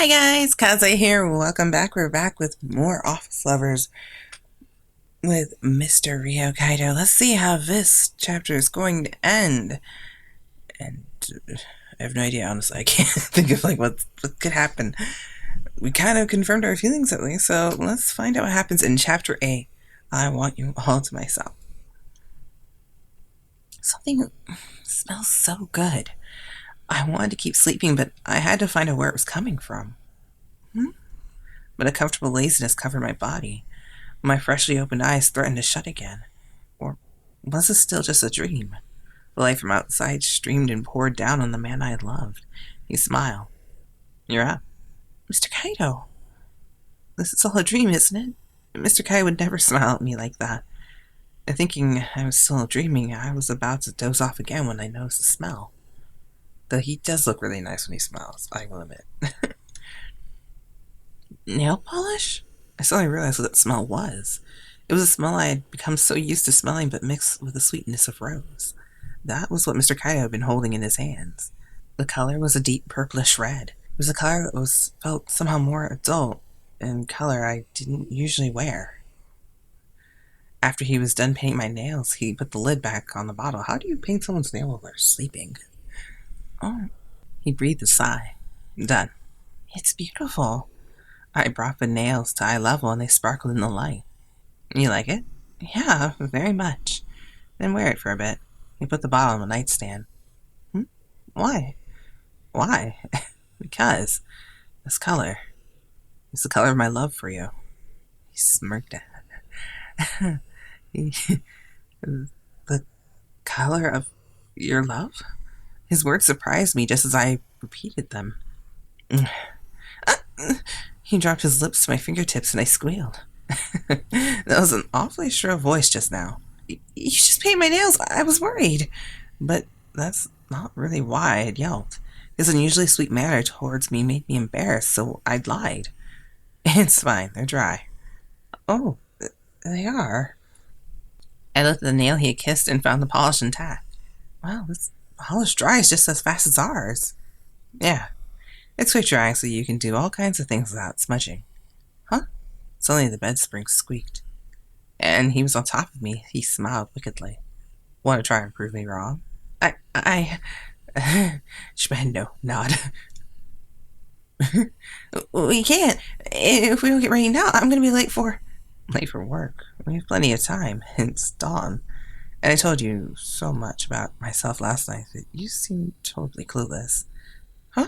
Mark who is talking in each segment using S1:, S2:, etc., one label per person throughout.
S1: Hi guys, Kaze here. Welcome back. We're back with more Office Lovers with Mr. Ryo Kaido. Let's see how this chapter is going to end. And I have no idea, honestly. I can't think of what could happen. We kind of confirmed our feelings at least, so let's find out what happens in chapter 8. I want you all to myself. Something smells so good. I wanted to keep sleeping, but I had to find out where it was coming from. But a comfortable laziness covered my body. My freshly opened eyes threatened to shut again. Or was this still just a dream? The light from outside streamed and poured down on the man I had loved. He smiled. "You're up." "Mr. Kaido." "This is all a dream, isn't it?" Mr. Kaido would never smile at me like that. Thinking I was still dreaming, I was about to doze off again when I noticed the smell. Though he does look really nice when he smiles, I will admit. Nail polish? I suddenly realized what that smell was. It was a smell I had become so used to smelling, but mixed with the sweetness of rose. That was what Mr. Kaido had been holding in his hands. The color was a deep purplish red. It was a color that felt somehow more adult, and color I didn't usually wear. After he was done painting my nails, he put the lid back on the bottle. How do you paint someone's nail while they're sleeping? Oh, he breathed a sigh. Done. It's beautiful. I brought the nails to eye level and they sparkled in the light. You like it? Yeah, very much. Then wear it for a bit. He put the bottle on the nightstand. Why? Why? Because this color is the color of my love for you. He smirked at it. The color of your love? His words surprised me just as I repeated them. He dropped his lips to my fingertips and I squealed. That was an awfully shrill voice just now. You just painted my nails. I was worried. But that's not really why I had yelped. His unusually sweet manner towards me made me embarrassed, so I lied. It's fine. They're dry. Oh, they are. I looked at the nail he had kissed and found the polish intact. Wow, this polish dries just as fast as ours. Yeah. It's quick drying so you can do all kinds of things without smudging. Huh? Suddenly the bed spring squeaked. And he was on top of me. He smiled wickedly. Want to try and prove me wrong? Shmendo, nod. We can't. If we don't get ready now, I'm going to be late for work. We have plenty of time. It's dawn. And I told you so much about myself last night that you seem totally clueless. Huh?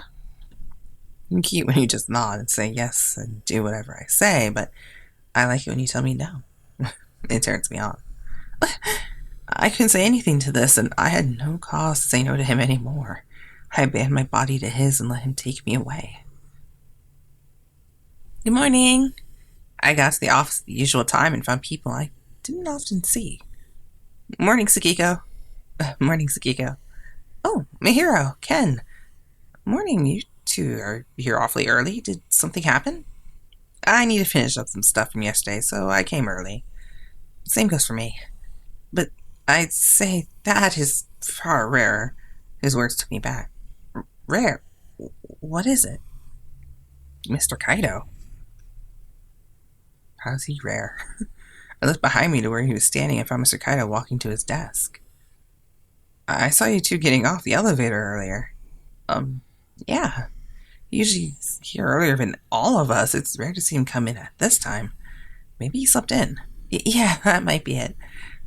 S1: You're cute when you just nod and say yes and do whatever I say, but I like it when you tell me no. It turns me on. I couldn't say anything to this, and I had no cause to say no to him anymore. I band my body to his and let him take me away. Good morning. I got to the office at the usual time and found people I didn't often see. Morning, Sakiko. Morning, Sakiko. Oh, Mahiro, Ken. Morning, you two are here awfully early. Did something happen? I need to finish up some stuff from yesterday, so I came early. Same goes for me. But I'd say that is far rarer. His words took me back. Rare? What is it? Mr. Kaido. How's he rare? I looked behind me to where he was standing and found Mr. Kaido walking to his desk. I saw you two getting off the elevator earlier. Yeah. Usually he's here earlier than all of us. It's rare to see him come in at this time. Maybe he slept in. Yeah, that might be it.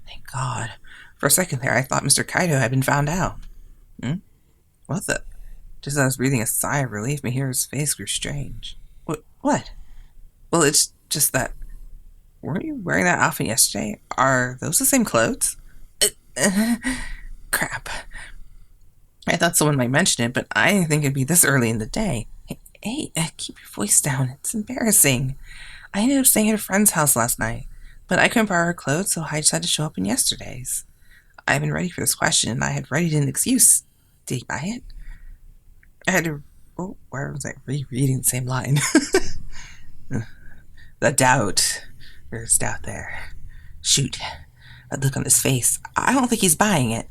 S1: Thank God. For a second there, I thought Mr. Kaido had been found out. What the? Just as I was breathing a sigh of relief, Mahiro's face grew strange. What? Well, it's just that... Weren't you wearing that outfit yesterday? Are those the same clothes? Crap. I thought someone might mention it, but I didn't think it'd be this early in the day. Hey, keep your voice down. It's embarrassing. I ended up staying at a friend's house last night, but I couldn't borrow her clothes, so I just had to show up in yesterday's. I've been ready for this question, and I had readied an excuse. Did he buy it? I had to... Oh, where was I rereading the same line? The doubt. There's doubt there. Shoot. That look on his face. I don't think he's buying it.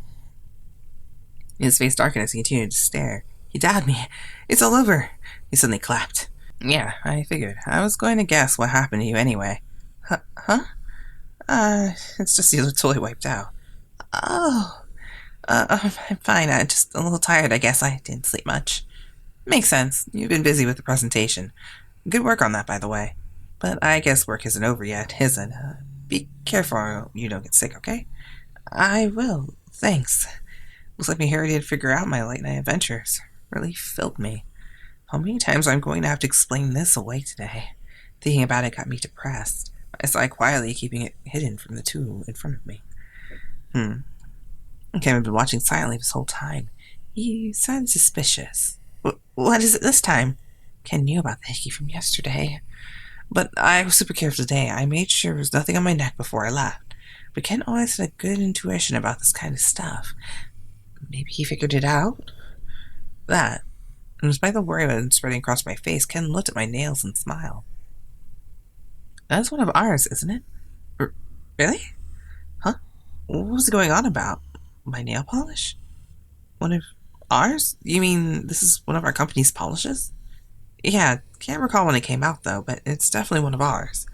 S1: His face darkened as he continued to stare. He doubted me. It's all over. He suddenly clapped. Yeah, I figured. I was going to guess what happened to you anyway. Huh? It's just you look totally wiped out. Oh, I'm fine. I'm just a little tired, I guess. I didn't sleep much. Makes sense. You've been busy with the presentation. Good work on that, by the way. But I guess work isn't over yet, is it? Be careful you don't get sick, okay? I will. Thanks. Looks like Mahiro did figure out my late night adventures. Really filled me. How many times I'm going to have to explain this away today? Thinking about it got me depressed. I sighed quietly, keeping it hidden from the two in front of me. Okay, I've been watching silently this whole time. You sound suspicious. What is it this time? Ken knew about the hickey from yesterday. But I was super careful today. I made sure there was nothing on my neck before I left. But Ken always had a good intuition about this kind of stuff. Maybe he figured it out? That. And despite the worry that was spreading across my face, Ken looked at my nails and smiled. That's one of ours, isn't it? Really? Huh? What was it going on about? My nail polish? One of ours? You mean this is one of our company's polishes? Yeah, can't recall when it came out though, but it's definitely one of ours.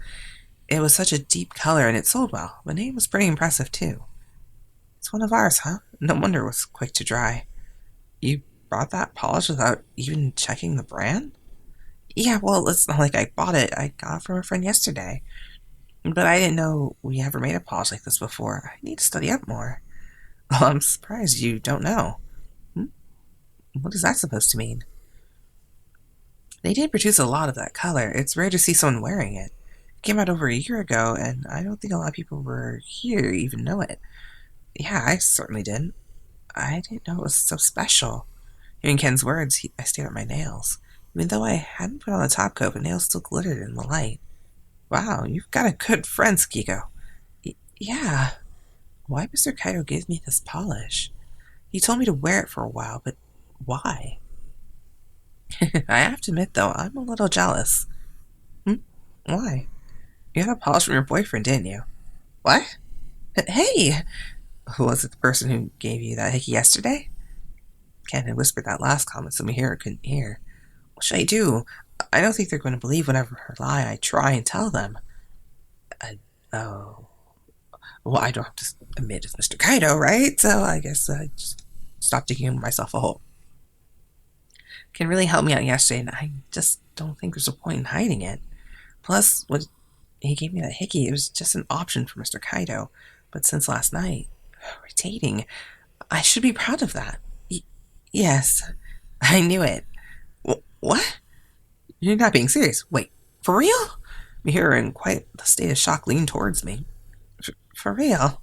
S1: It was such a deep color and it sold well. The name was pretty impressive too. It's one of ours, huh? No wonder it was quick to dry. You bought that polish without even checking the brand? Yeah, well, it's not like I bought it. I got it from a friend yesterday. But I didn't know we ever made a polish like this before. I need to study up more. Well, I'm surprised you don't know. Hmm? What is that supposed to mean? They did produce a lot of that color. It's rare to see someone wearing it. It came out over a year ago, and I don't think a lot of people were here even know it. Yeah, I certainly didn't. I didn't know it was so special. Hearing Ken's words, I stared at my nails. Even though I hadn't put on the top coat, the nails still glittered in the light. Wow, you've got a good friend, Skiko. Yeah. Why Mr. Kaido gave me this polish? He told me to wear it for a while, but why? I have to admit, though, I'm a little jealous. Hmm? Why? You had a polish from your boyfriend, didn't you? What? Hey! Was it the person who gave you that hickey yesterday? Ken had whispered that last comment so Mahiro couldn't hear. What should I do? I don't think they're going to believe whatever lie I try and tell them. Oh. Well, I don't have to admit it's Mr. Kaido, right? So I guess I just stopped digging myself a hole. Ken really helped me out yesterday, and I just don't think there's a point in hiding it. Plus, when he gave me that hickey, it was just an option for Mr. Kaido. But since last night, we're dating. I should be proud of that. Yes, I knew it. What? You're not being serious. Wait, for real? Mahiro, in quite a state of shock, leaned towards me. For real?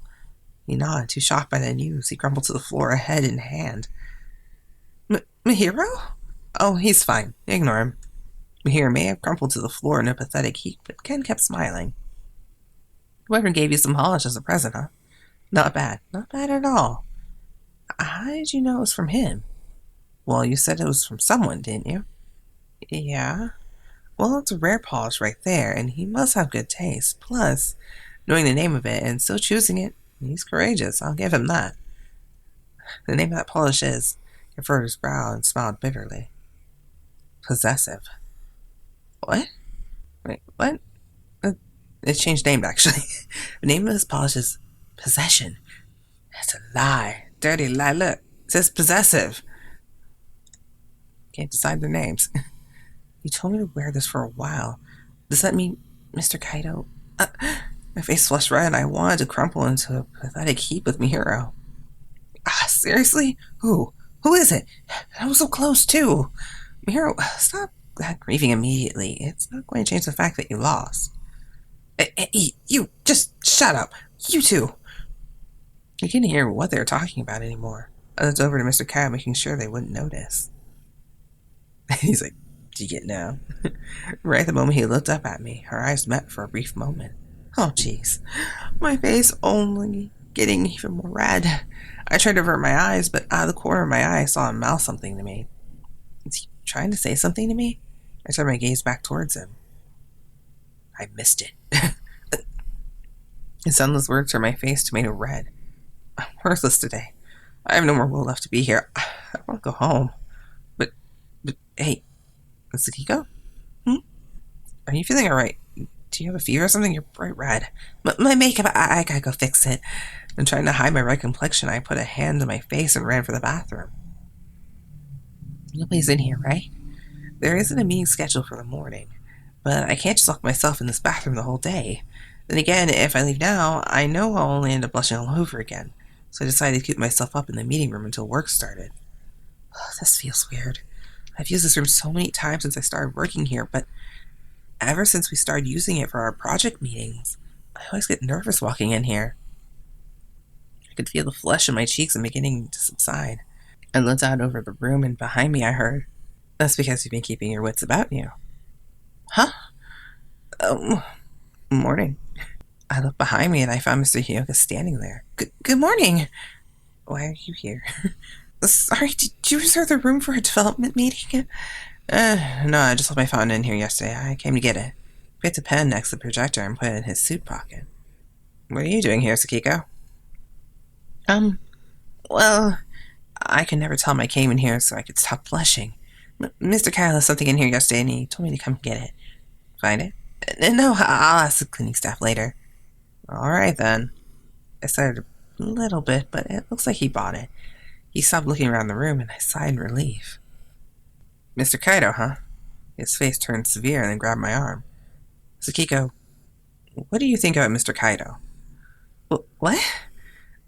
S1: He nodded, too shocked by the news. He crumpled to the floor, head in hand. Mahiro? Oh, he's fine. Ignore him. Mahiro may have crumpled to the floor in a pathetic heap, but Ken kept smiling. Whoever gave you some polish as a present, huh? Not bad. Not bad at all. How did you know it was from him? Well, you said it was from someone, didn't you? Yeah. Well, it's a rare polish right there, and he must have good taste. Plus, knowing the name of it and still choosing it, he's courageous. I'll give him that. The name of that polish is... He furrowed his brow and smiled bitterly. Possessive. What? Wait, what? It changed name, actually. The name of this polish is Possession. That's a lie. Dirty lie. Look, it says Possessive. Can't decide their names. You told me to wear this for a while. Does that mean Mr. Kaido... my face flushed red and I wanted to crumple into a pathetic heap with Mahiro. Seriously? Who? Who is it? I was so close, too. Mahiro, stop grieving immediately. It's not going to change the fact that you lost. Hey, you, just shut up. You two. You couldn't hear what they were talking about anymore. I looked over to Mr. Kaido, making sure they wouldn't notice. He's like, do you get now? Right at the moment he looked up at me, our eyes met for a brief moment. Oh, jeez. My face only getting even more red. I tried to avert my eyes, but out of the corner of my eye I saw him mouth something to me. Is he trying to say something to me? I turned my gaze back towards him. I missed it. His soundless words turned my face tomato red. I'm worthless today. I have no more will left to be here. I want to go home. But hey, let's go. Hmm? Are you feeling alright? Do you have a fever or something? You're bright red. My makeup, I gotta go fix it. And trying to hide my red complexion, I put a hand on my face and ran for the bathroom. Nobody's in here, right? There isn't a meeting scheduled for the morning, but I can't just lock myself in this bathroom the whole day. Then again, if I leave now, I know I'll only end up blushing all over again. So I decided to keep myself up in the meeting room until work started. This feels weird. I've used this room so many times since I started working here, but ever since we started using it for our project meetings, I always get nervous walking in here. I could feel the flush in my cheeks and beginning to subside. I looked out over the room, and behind me I heard, "That's because you've been keeping your wits about you." Huh? Oh, morning. I looked behind me and I found Mr. Hyoga standing there. Good morning. Why are you here? Sorry, did you reserve the room for a development meeting? No, I just left my phone in here yesterday. I came to get it. He picked a pen next to the projector and put it in his suit pocket. What are you doing here, Sakiko? Well, I could never tell him I came in here so I could stop blushing. Mr. Kyle left something in here yesterday and he told me to come get it. Find it? No, I'll ask the cleaning staff later. Alright then. I started a little bit, but it looks like he bought it. He stopped looking around the room and I sighed in relief. Mr. Kaido, huh? His face turned severe and then grabbed my arm. Sakiko, what do you think about Mr. Kaido? What?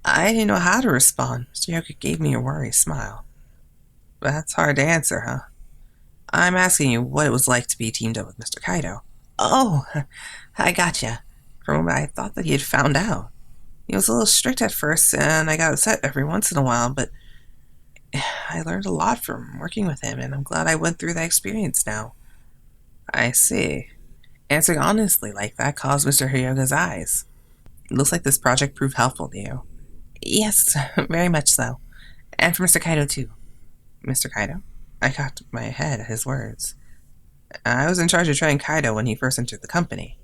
S1: I didn't know how to respond. Mr. Hyoga gave me a worried smile. That's hard to answer, huh? I'm asking you what it was like to be teamed up with Mr. Kaido. Oh, I gotcha. For a moment I thought that he had found out. He was a little strict at first, and I got upset every once in a while, but I learned a lot from working with him, and I'm glad I went through that experience now. I see. Answering honestly like that caused Mr. Hyoga's eyes. It looks like this project proved helpful to you. Yes, very much so. And for Mr. Kaido, too. Mr. Kaido? I cocked my head at his words. I was in charge of training Kaido when he first entered the company,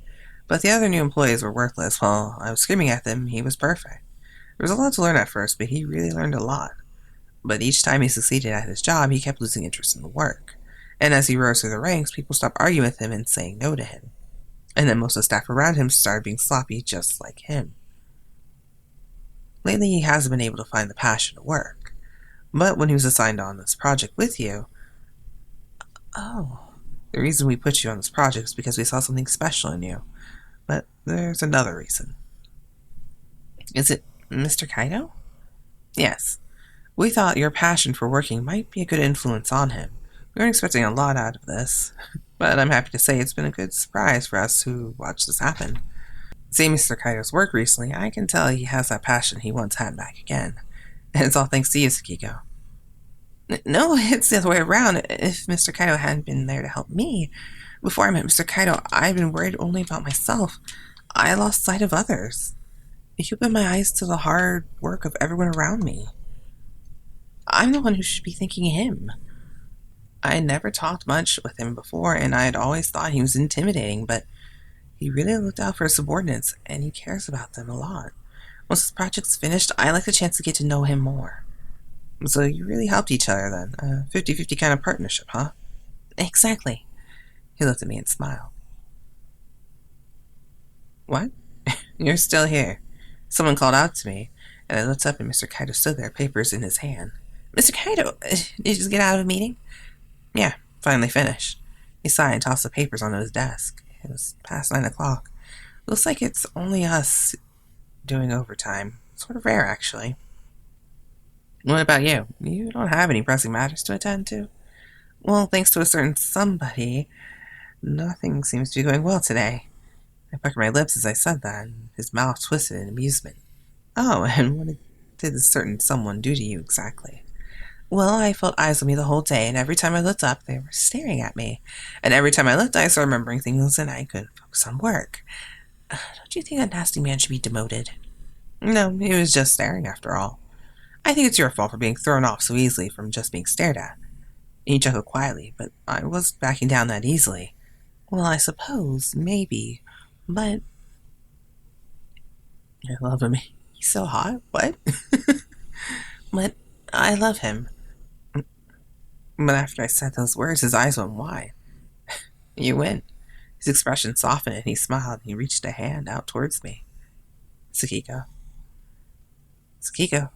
S1: but the other new employees were worthless. While I was screaming at them, he was perfect. There was a lot to learn at first, but he really learned a lot. But each time he succeeded at his job, he kept losing interest in the work. And as he rose through the ranks, people stopped arguing with him and saying no to him. And then most of the staff around him started being sloppy just like him. Lately, he hasn't been able to find the passion to work. But when he was assigned on this project with you... Oh, the reason we put you on this project is because we saw something special in you. But there's another reason. Is it Mr. Kaido? Yes. We thought your passion for working might be a good influence on him. We weren't expecting a lot out of this, but I'm happy to say it's been a good surprise for us who watched this happen. Seeing Mr. Kaido's work recently, I can tell he has that passion he once had back again. And it's all thanks to you, Sakiko. No, it's the other way around. If Mr. Kaido hadn't been there to help me, before I met Mr. Kaido, I'd been worried only about myself. I lost sight of others. He opened my eyes to the hard work of everyone around me. I'm the one who should be thanking him. I had never talked much with him before, and I had always thought he was intimidating, but he really looked out for his subordinates, and he cares about them a lot. Once this project's finished, I like the chance to get to know him more. So you really helped each other then. A 50-50 kind of partnership, huh? Exactly. He looked at me and smiled. What? You're still here. Someone called out to me, and I looked up and Mr. Kaido stood there, papers in his hand. Mr. Kaido, did you just get out of a meeting? Yeah, finally finished. He sighed and tossed the papers onto his desk. It was past 9 o'clock. Looks like it's only us doing overtime. Sort of rare, actually. What about you? You don't have any pressing matters to attend to? Well, thanks to a certain somebody, nothing seems to be going well today. I puckered my lips as I said that, and his mouth twisted in amusement. Oh, and what did this certain someone do to you exactly? Well, I felt eyes on me the whole day, and every time I looked up, they were staring at me. And every time I looked, I started remembering things, and I couldn't focus on work. Don't you think that nasty man should be demoted? No, he was just staring after all. I think it's your fault for being thrown off so easily from just being stared at. He chuckled quietly, but I wasn't backing down that easily. Well, I suppose, maybe, but... I love him. He's so hot. What? But I love him. But after I said those words, his eyes went wide. You win. His expression softened and he smiled and he reached a hand out towards me. Sakiko. Sakiko.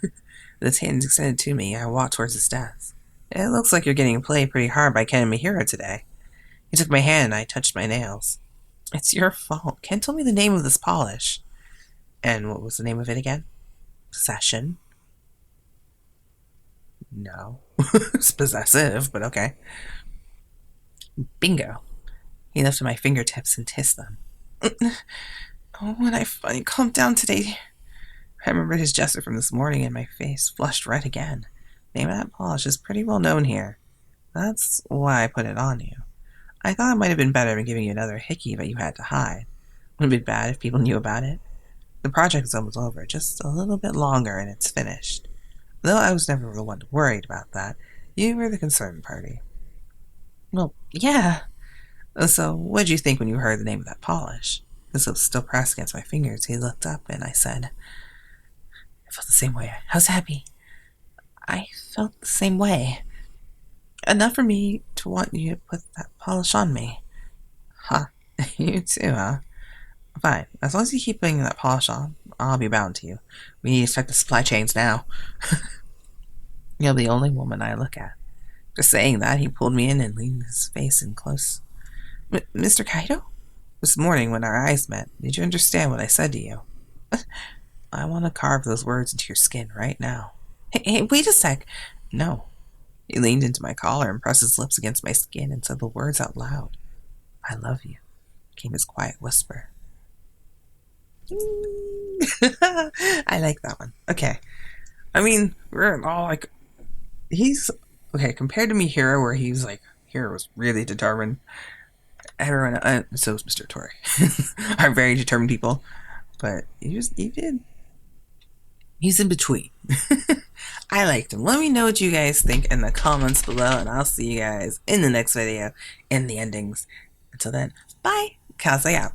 S1: With his hand extended to me, I walked towards his desk. It looks like you're getting played pretty hard by Ken and Mahiro today. He took my hand and I touched my nails. It's your fault. Ken told me the name of this polish. And what was the name of it again? Possession? No. It's possessive, but okay. Bingo. He lifted my fingertips and kissed them. Oh, when I finally calmed down today, I remembered his gesture from this morning and my face flushed red again. The name of that polish is pretty well known here. That's why I put it on you. I thought it might have been better than giving you another hickey that you had to hide. Wouldn't it be bad if people knew about it? The project is almost over, just a little bit longer and it's finished. Though I was never the one worried about that, you were the concerned party. Well, yeah. So, what did you think when you heard the name of that polish? His lips still pressed against my fingers, he looked up and I said, I felt the same way. I was happy. I felt the same way. Enough for me to want you to put that polish on me. Huh. You too, huh? Fine. As long as you keep putting that polish on, I'll be bound to you. We need to check the supply chains now. You're the only woman I look at. Just saying that, he pulled me in and leaned his face in close. Mr. Kaido? This morning when our eyes met, did you understand what I said to you? I want to carve those words into your skin right now. Hey, wait a sec. No. He leaned into my collar and pressed his lips against my skin and said the words out loud. I love you, came his quiet whisper. I like that one. Okay. I mean, we're all like, he's, okay, compared to Mahiro, where he's like, Hiro was really determined. Everyone, so was Mr. Otori, are very determined people, but he's in between. I liked him. Let me know what you guys think in the comments below, and I'll see you guys in the next video in the endings. Until then, bye. Kaze out.